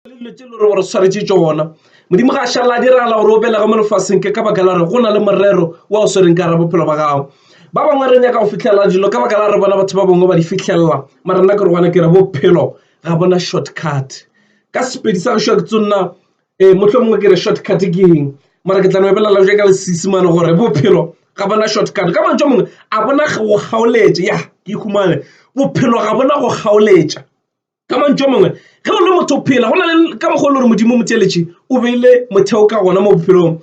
le tšelo re tshwaretse tsona modimo ga šala diragala gore o belega mo lefaseng ke ka baka la re go na le morero wa o swereng ka ra bophelo ba gago ba bangwe re nyaka go fitlhelela dilo ka baka la re bona batho ba bangwe ba di fitlhelela mara nna ke re gona ke re bophelo ga bona shortcut ka sepedi sa gešo ke tsonna motlho mongwe ke re shortcut ke eng mara ke tla no ebelela ja ka lesesimane gore bophelo ga bona shortcut ka mantšho mongwe a bona go gaoletša ya ke ikhumane bophelo ga bona go gaoletša ka mantšho mongwe ge o le motho o phela go na le ka mogolo gore modimo moteletše o beile motheo ka gona mo bophelong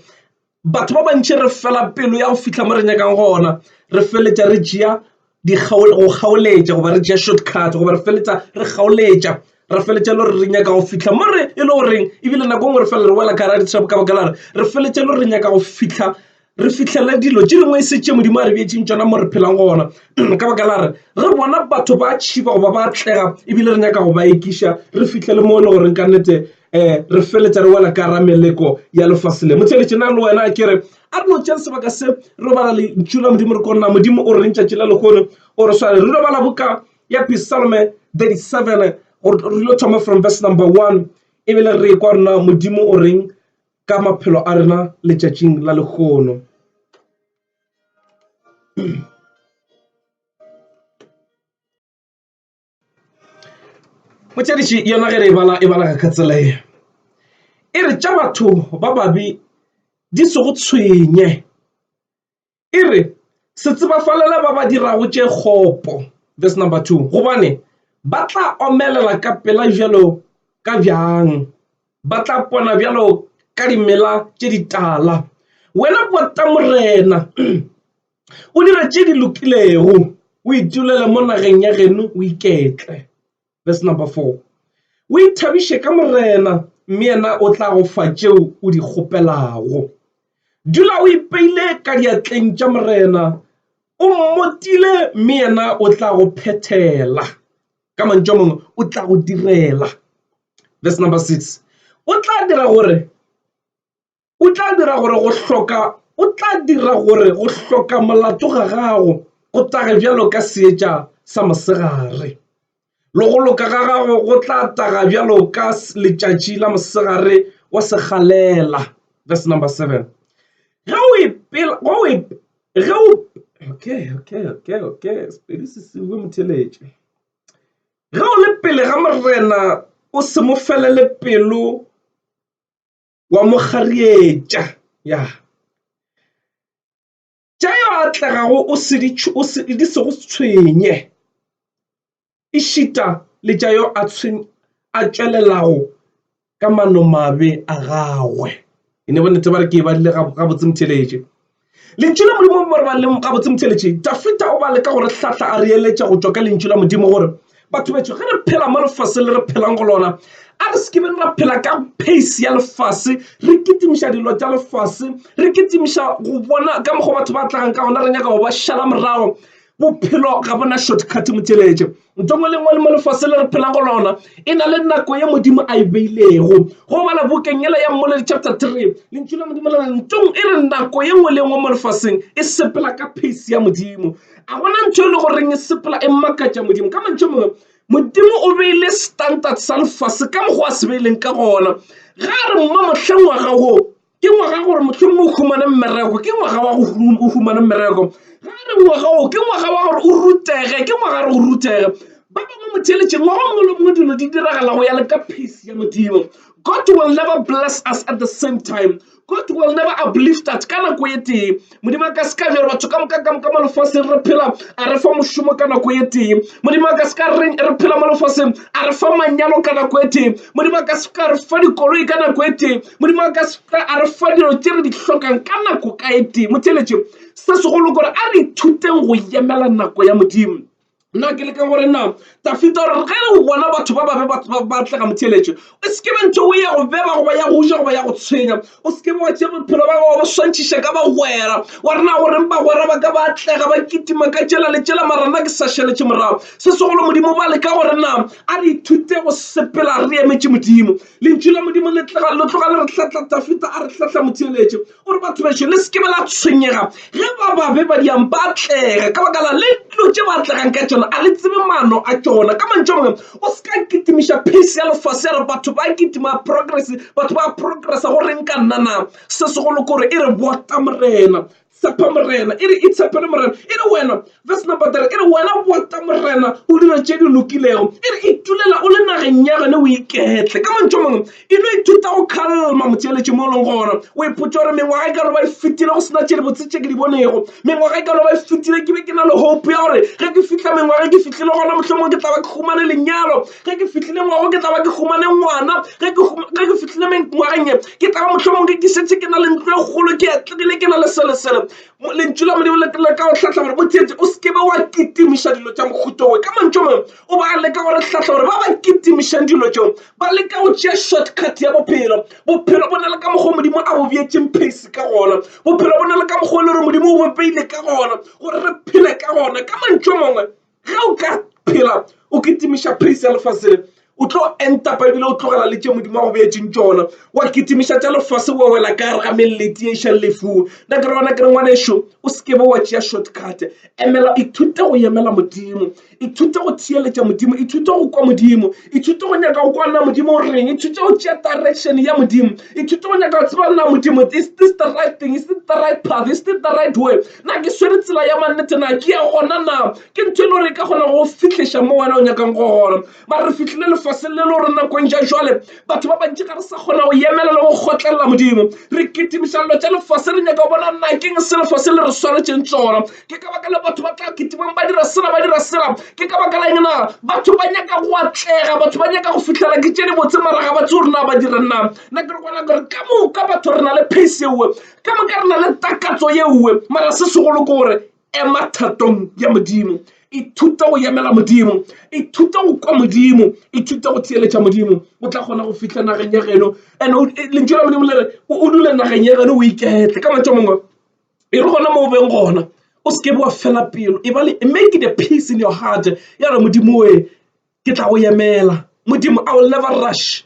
batho ba bantši re fela pelo ya go fitlha mo re nyakang gona re feletša re tšea go gaoletša goba re tšea shortcut goba re feletša re gaoletša re feletša le gore re nyaka go fitlha mo re e le goreng ebile nako ngwe re fela re wela ka ra ditrap ka baka la re feletša le gore re nyaka go fitlha re fitlhela dilo tše dingwe e setse modimo a re beetseng tsona mo re phelang gona ka baka la re bona batho ba tšhiba goba ba atlega ebile re nyaka go ba ekiša re fitlhele mo e le goreng ka nnete re feletša re wela ka ra meleko ya lefase le motheletše na le wena ke re a re no tšea sebaka se re bala le ntšula modimo re konna modimo o re ntšatši la lekgono o re swale re bala buka ya Psalm 37 re lo thoma from verse number 1 ebile re kwa rena modimo o reng ka maphelo a rena letšatšing la lekgono motšadiši yona ge re e bala ka tsela e re tša batho ba babi di se go tshwenye e re se tsebafalela ba ba dirago tše kgopo verse number 2 gobane ba tla omelela ka pela bjalo ka bjang ba tla pona bjalo ka dimela tše ditala wena bota morena o dira tše di lokilego o itulele mo nageng ya geno o iketle verse number 4 o ithabiše ka morena mme yena o tla go fa tšeo o di kgopelago dula o ipeile ka diatleng tša morena o mmotile mme yena o tla go phethela ka mantšho mongwe o tla go direla verse number 6 o tla dira gore go hloka molato ga gago go tage bjalo ka seetša sa mosegare le go loka ga gago go tla taga bjalo ka letšatši la mosegare wa segalela verse number 7 sepedi se sewe motheletše ge o le pele ga morena o se mo felele pelo wa mo garietša ya tša yo atlegago di se go tshwenye e šita le tša yo a tšwelelago ka manomabe a gagwe e ne bonnete ba re ke e badile gabotse motheletše lentšu la modimo ba re ba leng gabotse motheletše Dafita o ba le ka gore hlatla a re eletša go tšwa ka lentšu la modimo gore batho betšo ge re phela mo lefase le re phelang go lona a re sekebeng ra phela ka pace ya lefase re kitimiša dilo tša lefase re kitimiša go bona ka mokgwa batho ba tlagang ka gona re nyaka go ba šala morago bophelo ga bona shortcut motheletše ntongwe le ngwe le mo lefase le re phelang go lona e na le nako ye modimo a e beilego go bala bukeng yela ya Mmoledi chapter 3 lentšu la modimo la ntong e re nako ye nngwe le nngwe mo lefaseng e sepela ka pace ya modimo a gona ntho e le goreng e sepela e makatša modimo ka mantšho mongwe modimo o beile standard sa lefase ka mokgwa a se beileng ka gona ga re mma mohleng wa gago ke ngwaga gore mohleng o humane mmereko ke ngwaga wa go humane mmereko ga re ngwaga o ke ngwaga wa gore o rutege ke ngwaga re o rutege ba bangwe motheletše ngwaga mongwe le mongwe dilo di diragala go ya le ka pace ya modimo God will never bless us at the same time. God will never uplift us. Kana ko yeti. Modimo ka ska bjalo batho ka moka mo lefaseng re phela a re fa mošomo kana ko yeti. Modimo ka ska re phela mo lefaseng a re fa manyalo kana ko yeti. Modimo ka ska re fa dikoloi kana ko yeti. Modimo ka ska a re fa dilo tše re di hlokang kana ko ka yeti. Motheletše se segolo gore a re ithuteng go emela nako ya modimo. Nna ke le ka gore na Dafita re ge o bona batho ba ba tlega motheletše o sekebe ntho o ya go beba goba ya go ja goba ya go tshwenya o sekebe wa tšea bophelo ba gago ba swantšhiša ka bagwera wa rena goreng bagwera ba ka ba tlega ba kitima ka tšela le tšela marana ke sa šeletše morago se segolo modimo ba le ka gore na a re ithute go sepela re emetše modimo lentšu la modimo le tloga le re hlatla Dafita a re hlatla motheletše gore batho bešo le sekebe la tshwenyega ge ba babe ba diang ba tlega ka baka la le dilo tše ba tlegang ka tšona tšona a le tsebe maano a tšona ka mantšho mangwe o se ka kitimiša pace ya lefase ya re batho ba kitima progress batho ba progressa go reng ka nna na se segolo kore e re bota morena tshepa morena e re e tshepele morena e re wena verse number 3 e re wena bota morena o dira tše di lokilego e re itulela o le nageng ya gane o iketle ka mantšho mangwe e no ithuta go kgalma motheeletše mo e leng gona o ipotsa gore mengwaga e ka no ba e fetile go sena tše di botse tše ke di bonego mengwaga e ka no ba e fetile ke be ke na le hope ya gore ge ke fitlha mengwaga ke fitlhile gona mohlomong ke tla ba ke humane lenyalo ge ke fitlhile ngwago ke tla ba ke humane ngwana ge ke fitlhile mengwageng e ke tla ba mohlomong ke setse ke na le ntlo e kgolo ke atlegile ke na le selesele lentšu la modimo le ka go tlhatlha gore motheetse o sekebe wa kitimiša dilo tša mohutowe ka mantšho mangwe o ba leka gore tlhatlha gore ba ba kitimišang dilo tšeo ba leka go tšea shortcut ya bophelo bo na le ka mokgwa modimo a bo beetseng pace ka gona bophelo bo na le ka mokgwa le gore modimo o bopeile ka gona gore re phele ka gona ka mantšho mangwe ge o ka phela o kitimiša pace ya lefasele o tlo enta pa ebile o tlogela le tše modimo a go beetseng tšona wa kitimiša tša lefase wa wela ka gare ga melleti e šang lefung nna ke re gona ke re ngwanešo o sekebe wa tšea shortcut emela ithute go emela modimo ithute go theeletša modimo ithute go kwa modimo ithute go nyaka go kwana modimo o reng ithute go tšea direction ya modimo ithute go nyaka go tseba nna modimo is this the right thing is it the right path is it the right way na ke swere tsela ya mannete na ke ya gona na ke ntho e le gore e ka kgona go fitlhiša mo wena o nyakang go gona mare re fitlhile lefase le le gore nakong ja jwale batho ba bantši ga re sa kgona go emela le go kgotlelela modimo re kitimiša dilo tša lefase re nyaka go bona nna keng se lefase le re swanetšeng tsona ke ka baka le batho ba tla kitimang ba dira sela ke ka baka la eng na batho ba nyaka go atlega batho ba nyaka go fitlhela ke tše di botse mara ga batse gore na ba dira nna nna ke re kwana gore ka moka batho re na le pace ewe ka moka re na le takatso yewe mara se segolo ke gore ema thatong ya modimo ithuta go emela modimo ithuta go kwa modimo ithuta go theeletša modimo o tla kgona go fitlha nageng ya geno and lentšu la modimo le re o dule nageng ya geno o iketle ka mantšho mangwe e re gona mo o beng gona o sekebe wa fela pelo make it a peace in your heart ya re modimo we ke tla go emela modimo I will never rush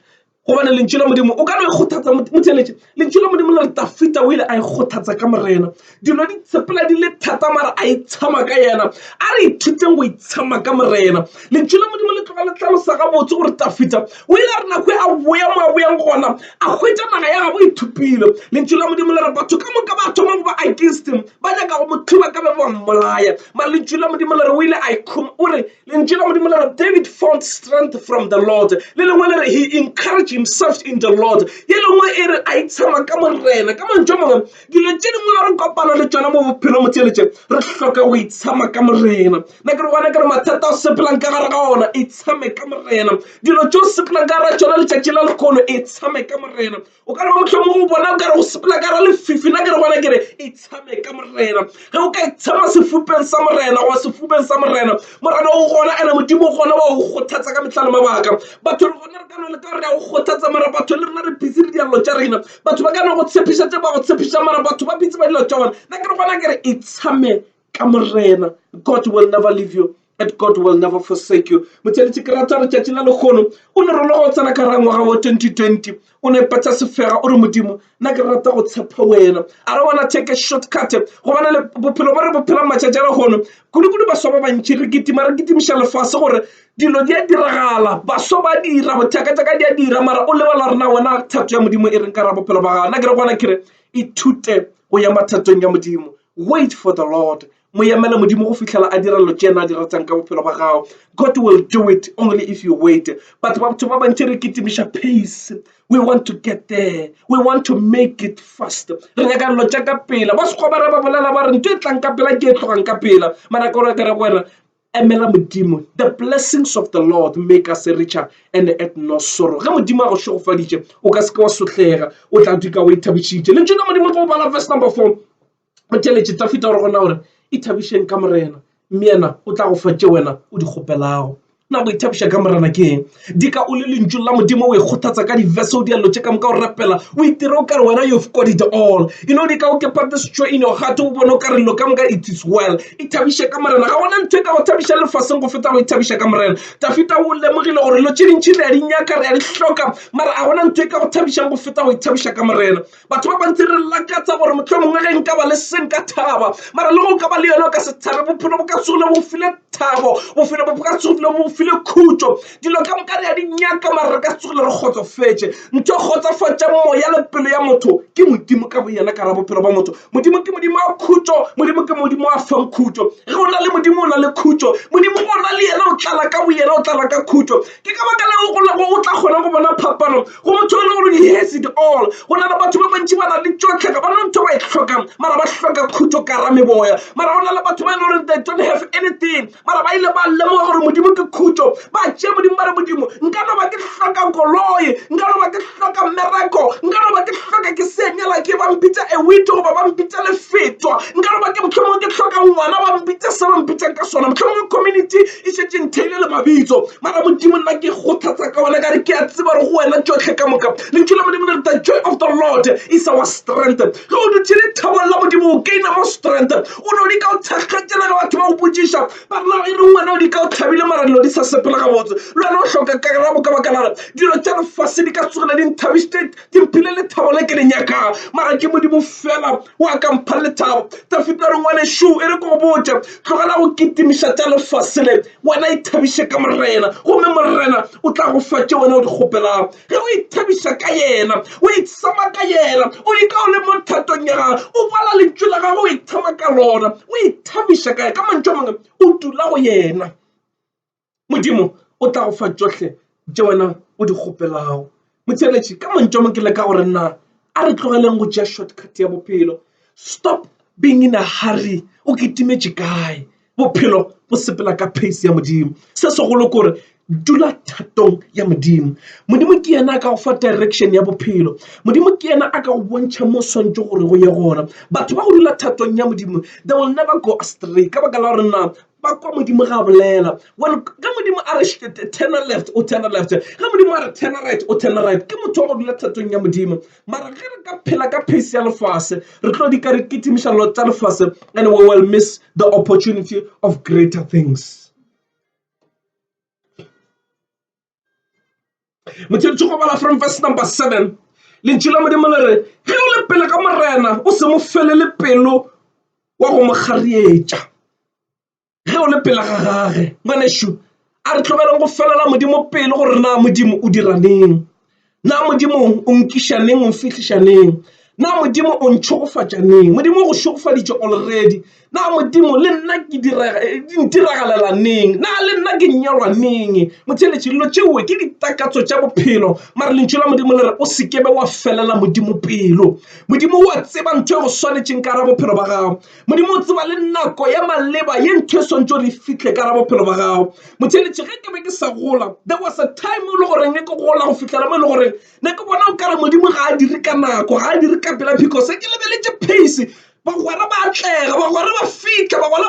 gobane lentšu la modimo o ka no ikgothatsa motheeletše lentšu la modimo le re Dafita o ile a ikgothatsa ka morena dilo di tshepela di le thata mara a itshama ka yena a re ithuteng go itshama ka morena lentšu la modimo le tloga le tlhalosa gabotse gore Dafita o ile a re nako a boya mo a boyang gona a hwetša naga ya gabo ithupile lentšu la modimo le re batho ka moka ba thoma go ba against him ba nyaka go mo thuba ka be ba mmolaya mara lentšu la modimo le re o ile a o re lentšu la modimo le re David found strength from the Lord le lengwe le re he encouraged himself in the Lord ye lengwe e re a itshama ka morena ka mantšho mangwe dilo tše dingwe re kopana le tšona mo bophelo motheeletše re hloka go itshama ka morena nna ke re gona ke re mathata o sepelang ka gare ga ona itshame ka morena dilo tše o sepelang ka gare tšona letšatši la lekgono itshame ka morena o ka re ba mohlomong go bona o ka re go sepela ka gare lefifi nna ke re gona ke re itshame ka morena ge o ka itshama sefupeng sa morena goba sefupeng sa morena o gona ene modimo o gona wa go kgothatsa ka metlha le mabaka batho re gona re ka no le ka gore ya go kgothatsa mara batho le rena re busy le dialelo tša rena batho ba ka no go tshepiša tše ba go tshepiša mara batho ba bitse ba dilo tša bona nna ke re gona ke re itshame ka morena God will never leave you and God will never forsake you motheeletše ke rata re tšatši la lekgono o ne re le go tsena ka ra ngwaga wa 2020 o ne pata sefega o re modimo nna ke rata go tshepa wena a re wana take a shortcut gobana le bophelo ba re bophela matšatši a lekgono kudu baswa ba bantši re kitimiša lefase gore dilo di a diragala baswa ba dira bothakatšaka di a dira mara o lebala rena wena thato ya modimo e reng ka ra bophelo ba gago nna ke re gona ke re ithute go ya mathatong ya modimo wait for the Lord mo emele modimo go fitlhela a dira lo tšena a di ratang ka bophelo ba gago God will do it only if you wait but batho ba bantši re kitimiša pace we want to get there we want to make it fast re nyaka dilo tša ka pela ba sekgwa ba re ba bolela ba re ntho e tlang ka pela ke e tlogang ka pela mara ke gore ke re wena emela modimo the blessings of the Lord make us richer and add no sorrow ge modimo a go šogofaditše o ka seke wa sotlega o tla duka o ithabišitše le tšona modimo go bala verse number 4 motheeletše Dafita gore gona gore ithabišeng ka morena mme yena o tla go fa tše wena o di kgopelago na go ithabiša ka morena ke eng di ka o le lentšu la modimo o e kgothatsa ka divese o dialelo tše ka moka o rapela o itira o kare wena you've got it all di ka o kepa this joy in your heart o bone o kare lo ka moka it is well ithabiše ka morena ga gona ntho e ka go thabiša lefaseng go feta go ithabiša ka morena Dafita o lemogile gore lo tše dintšhi re a di nyaka re a di hloka mara ga gona ntho e ka go thabišang go feta go ithabiša ka morena batho ba bantsi re lakatsa gore mohlomongwe ge nka ba le seng ka thaba mara le go ka ba le yone o ka se thabe bophelo bo ka tsogile bo file thabo bophelo bo ka tsogile bo file khutso dilo ka moka re a di nyaka mara re ka tsogile re kgotsofetse ntho e kgotsofatša moya le pelo ya motho ke modimo ka boyena ka ra bophelo ba motho modimo ke modimo a khutso modimo ke modimo a fang khutso ge o na le modimo o na le khutso modimo o na le yena o tlala ka boyena o tlala ka khutso ke ka baka le o tla kgona go bona phapano go motho le gore he has it all go na le batho ba bantši ba na le tsotlhe ga ba na ntho ba e tlhokang mara ba hloka khutso ka ra meboya mara go na le batho ba e le gore they don't have anything mara ba ile ba lemoga gore modimo ke khutso ba tšea modimo ba re modimo nka no ba ke hloka koloi nka no ba ke hloka mmereko nka no ba ke hloka ke senyela ke ba mpitsa a wito goba ba mpitsa lefetwa nka no ba ke mohlomongwe ke hloka ngwana ba mpitsa se ba mpitsang ka sona mohlomongwe community e šetse ntheile le mabitso mara modimo nna ke kgothatsa ka ona ka re ke a tseba gore go wena tsotlhe ka moka lentšu la modimo le re the joy of the Lord is our strength ge o dutse lethabong la modimo o gaina mo strength o no di ka o thakgatšela ga batho ba go botsiša ba rena e re ngwana o di ka o thabile mara dilo di sa sepela ga botse le wena o hloka karabo ka baka lare dilo tša lefase di ka tsogela di nthabisitse di mphile lethabo le ke le nyakang mara ke modimo fela wa ka mpha lethabo Dafita re ngwane shu e re ko botša tlogela go kitimiša tša lefase le wena ithabiše ka morena gomme morena o tla go fa tše wena o di kgopelang ge o ithabiša ka yena o itsama ka yena o di ka o le mo thatong ya gago o bala lentšu la gago o ithama ka lona o ithabiša ka ka mantšu a mangwe o dula go yena modimo o tla go fa tsotlhe tše wena o di kgopelago motheletši ka mantšu a mangwe ke le ka gore nna a re tlogeleng go tšea shortcut ya bophelo stop being in a hurry o ketimetše kae bophelo bo sepela ka pace ya modimo se segolo kore dula thatong ya modimo modimo ke yena a ka go fa direction ya bophelo modimo ke yena a ka go bontšha mo swantse gore go ye gona batho ba go dula thatong ya modimo they will never go astray ka baka la gore nna ba kwa modimo ga bolela ka modimo a re turn left o turn left ga modimo a re turn right o turn right ke motho wa go dula thatong ya modimo mara ge re ka phela ka pace ya lefase re tlo di ka re kitimiša lo tša lefase and we will miss the opportunity of greater things Motheletši go bala from verse number 7 lentšu la modimo le re ge o le pele ka morena o se mo felele pelo wa go mo kgarietša ge o le pele ga gage ngwanešo a re tlogela go felela modimo pele gore na modimo o dira neng na modimo o nkiša neng o mfihliša neng na modimo o ntšhogofatša neng modimo o go šogofaditše already na modimo le nna ke diragalela neng na le nna ke nyalwa neng motheletši dilo tšewe ke ditakatso tša bophelo mara lentšu la modimo le re o sekebe wa felela modimo pelo modimo wa tseba ntho e go swanetšeng ka ra bophelo ba gago modimo o tseba le nako ya maleba ye ntho e swantse re fihle ka ra bophelo ba gago motheletši ge ke be ke sa gola there was a time o le goreng ke gola go fihlela mo e le goreng ne ke bona o kare modimo ga a dire ka nako ga a dire ka pela because ke lebeletše pace bagwera ba atlega bagwera ba fitlha bagwera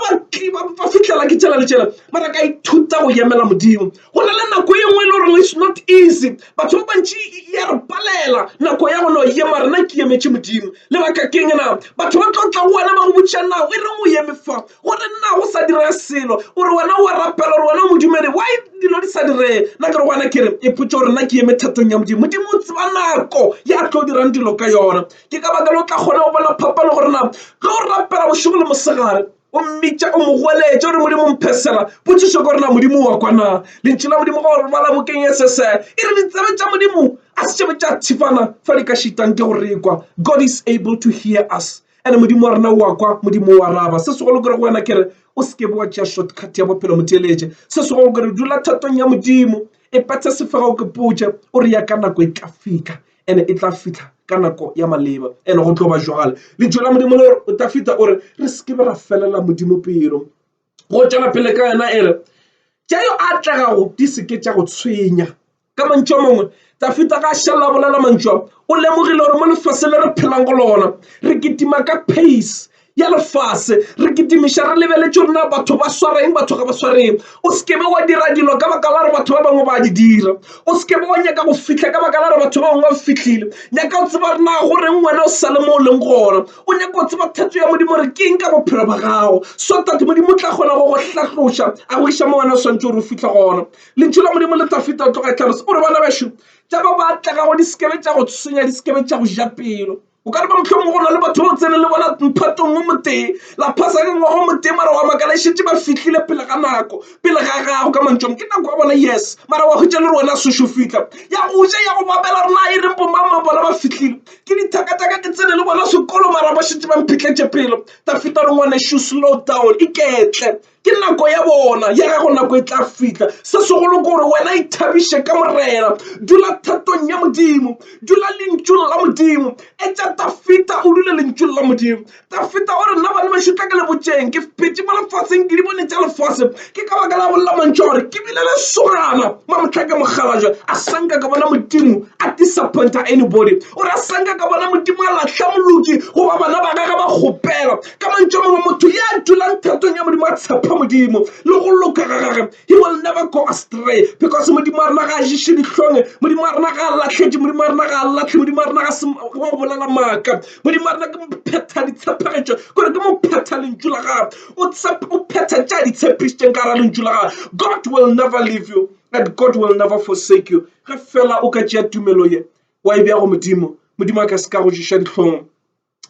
ba fitlhela ke tšela le tšela mara ka ithuta go emela modimo go na le nako e nngwe e le gore it's not easy batho ba bantši ya re palela nako ya gona o ema rena ke emetše modimo le baka keng na batho ba tlotla go wena ba go botša nao e reng o eme fa gore nna go sa dira selo ore wena o rapela gore wena o modumedi why dilo di sa direng nna ke re gwana ke re e potse gore nna ke eme thatong ya modimo modimo o tseba nako ya tlo dirang dilo ka yona ke ka baka le o tla kgona go bona phapano gore na ga o rapela bošego le mosegare o mmitša o mogweletše gore modimo mphesela potšišo gore na modimo wa kwana lentši la modimo gore bala bokeng ye sese e re ditsebe tša modimo a setšebe tša thifana fa di ka šitang ke go rekwa God is able to hear us and modimo wa rena wa kwa modimo wa raba se segolo kore go wena kere o sekebe wa tšea shortcut ya bophelo motheletše se segolo kore dula thatong ya modimo e petse sefega o ke potše o re ya ka nako e tla fika and e tla fitlha ka nako ya maleba and go tlo ba jwale lentšu la modimo le o tla fita ore re sekebe ra felela modimo pelo go tšwela pele ka yena e re tša yo a tlegago di seke tša go tshwenya ka mantšu a mangwe tla fita ga šala bolela mantšu o lemogile gore mo lefase le re phelang go lona re ketima ka pace ya lefase re kitimiša re lebeletse rona batho ba swareng batho ga ba swareng o sekebe wa dira dilo ka baka la re batho ba bangwe ba di dira o sekebe wa nyaka go fitlha ka baka la re batho ba bangwe ba fitlhile nyaka o tseba na goreng wena o sa le mo o leng gona o nyaka o tseba thato ya modimo re ke eng ka bophelo ba gago so that modimo tla kgona go go hlahloša a go iša mo wena o swantse gore o fitlha gona lentšu la modimo le tla feta o tloga tlhalosa ore bana bešo tša ba batla gago di sekebe tša go tshwenya di sekebe tša go ja pelo o ka re ba mohlomong go na le batho ba tsene le bona mphatong o motee la phasa ka ngwaga o motee mara wa makala e šetse ba fitlhile pele ga nako pele ga gago ka mantšong ke nako ya bona yes mara wa hwetša le re wena sešo fitlha ya go ja ya go babela rena e reng bomama bona ba fitlhile ke dithakataka ke tsene le bona sekolo mara ba šetse ba mphitlhetše pelo ta feta re ngwane shoe slow down iketle ke nako ya bona ya gago nako e tla fitlha se segolo ke gore wena ithabiše ka morena dula thatong ya modimo dula lentšong la modimo e tša ta feta o dule lentšong la modimo ta feta gore nna bane bašutla ke lebotšeng ke phetse mo lefaseng ke di bone tša lefase ke ka baka la bolla mantšha gore ke bile le sogana mamotlha ke mogalaja a sanka ka bona modimo a disappointa anybody gore a sanka ka bona modimo a latlha moloki goba bana ba gage ba kgopela ka mantšha mongwe motho ya dulang thatong ya modimo a tshepa modimo le go loka ga gage he will never go astray because modimo a rena ga a jiše dihlonge modimo a rena ga a latlhetše modimo a rena ga a latlhe modimo a rena ga go bolela maaka modimo a rena ke mophetha ditshepegetšo kore ke mophetha lentšu la gago o phetha tša ditshepišitšeng ka ra lentšu la gago God will never leave you and God will never forsake you ge fela o ka tšea tumelo ye wa e bja go modimo modimo a ka se ka go jiša dihlong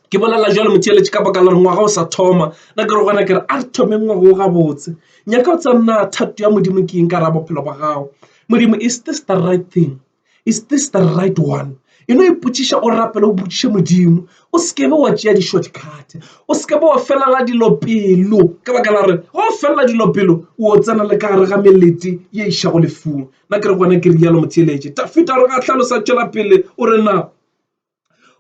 ke bolela jalo motheeletše ka baka la re ngwaga o sa thoma na ke re gona ke re a re thome ngwaga o gabotse nyaka o tsanna thato ya modimo ke eng ka ra bophelo ba gago modimo is this the right thing is this the right one ipotšiša o rapela o botšiše modimo o sekebe wa tšea di-shortcut o sekebe wa felela dilo pelo ka baka la re go felela dilo pelo o tsena le ka gare ga melete ye išago lefung na ke re gona ke rialo motheeletše ta feta re ga tlhalosa tšwela pele o re na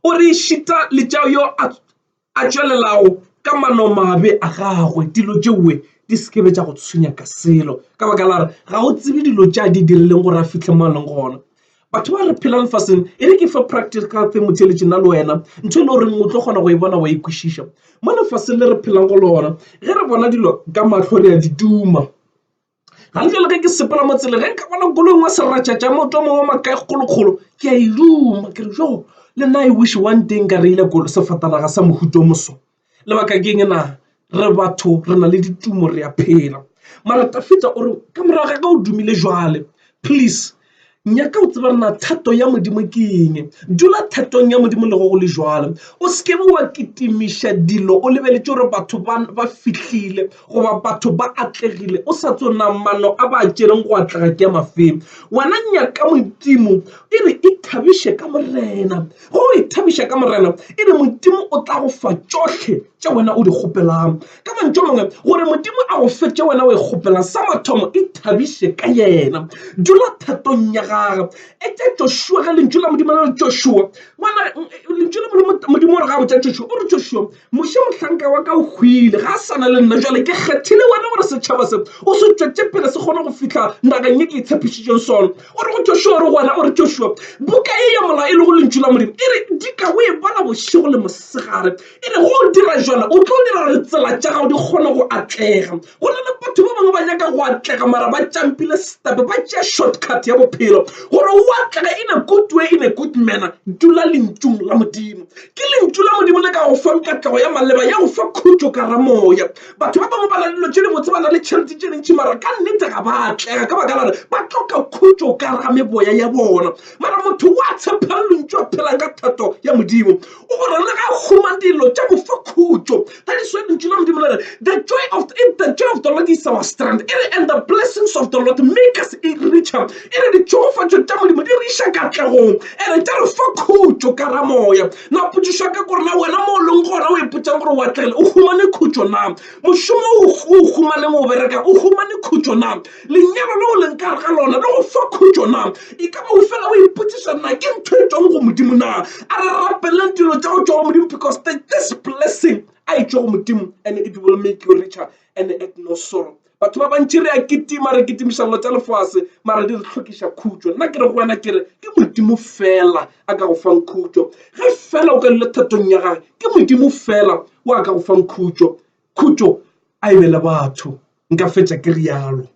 o re šita le tšao yo a tšwelelago ka manomabe a gagwe dilo tšewe di sekebe tša go tshwenya ka selo ka baka la re ga o tsebe dilo tša di dirileng gore a fitlhe mo a leng gona batho ba re phelang lefaseng e re ke fa practical thing motheeletše nna le wena ntho e le goreng o tlo kgona go e bona wa ikwešiša mo lefaseng le re phelang go lona ge re bona dilo ka matlho re a di duma ga le jale ge ke sepela mo tsele ge nka bona kolong wa seratšatša moto mongwe makae kgolokgolo ke a e duma ke re jo le nna I wish one day nka reile sefatanaga sa mohuto moso lebaka ke eng na re batho re na le ditumo re a phela mara tafita o re ka moraga ka o dumile jwale please nyaka o tseba rena thato ya modimo ke eng dula thatong ya modimo le go le jwalo o sekebe wa kitimiša dilo o lebeletse gore batho ba fihlile goba batho ba atlegile o sa tsona mano a ba tšereng go atlega ke mafeng wena nyaka modimo e re ithabiše ka morena go ithabiša ka morena e re modimo o tla go fa tšohle tša wena o di kgopelang ka mantšho mangwe gore modimo a go fetše wena o e kgopelang sa mathomo ithabiše ka yena dula thatong ya gagwe e tša Joshua ge lentšu la modimo le Joshua ngwana lentšu la modimo gore ga botša Joshua o re Joshua moše mohlanka wa ka o hwile ga a sana le nna jale ke kgethile wena gore setšhaba se o se tšwetše pele se kgone go fitlha nageng ye ke itshepišitšeng sona o re go Joshua re gona o re Joshua buka e ya mola e le go lentšu la modimo e re dika o e bala bošego le mosegare e re go dira jala o tlo dira re tsela tša gago di kgone go atlega go na le batho ba bangwe ba nyaka go atlega mara ba tšampile step ba tšea shortcut ya bophelo gore o atlega in a good way in a good manner dula lentšung la modimo ke lentšu la modimo le ka go fa katlego ya maleba ya go fa khutšo ka ramoya batho ba bangwe ba na le dilo tše di botse ba na le tšhelete tše dintšhi mara ka nnete ga ba atlega ka baka la re ba tloka khutšo ka ga meboya ya bona mara motho wa tshepang lentšu a phelang ka thato ya modimo o gore le ga huma dilo tša go fa khutšo that is why lentšu la modimo le re the joy of the Lord is our strength and the blessings of the Lord make us richer e re ditšhogofatšo tša modimo di re iša katlegong ere tša re fa khutšo ka ramoya na potšišwa ka gore na wena mo o leng gona o ipotšang gore o atlegile o humane khutšo na mošomo o humaneng o bereka o humane khutšo na lenyalo le o leng ka ga lona le go fa khutšo na e ka ba o fela o ipotšiša nna ke ntho e tswang go modimo na a re rapeleng dilo tša go tšwa go modimo because this blessing I tšwa go modimo and it will make you richer and add no sorrow. Batho ba bantši re a kitima re kitimiša tša lefase mara di re tlhokiša khutšo. Nna ke re go wena ke re ke modimo fela a ka go fang khutšo ge fela o ka dile thatong ya gage ke modimo fela o a ka go fang khutšo a e be le batho nka fetša ke rialo.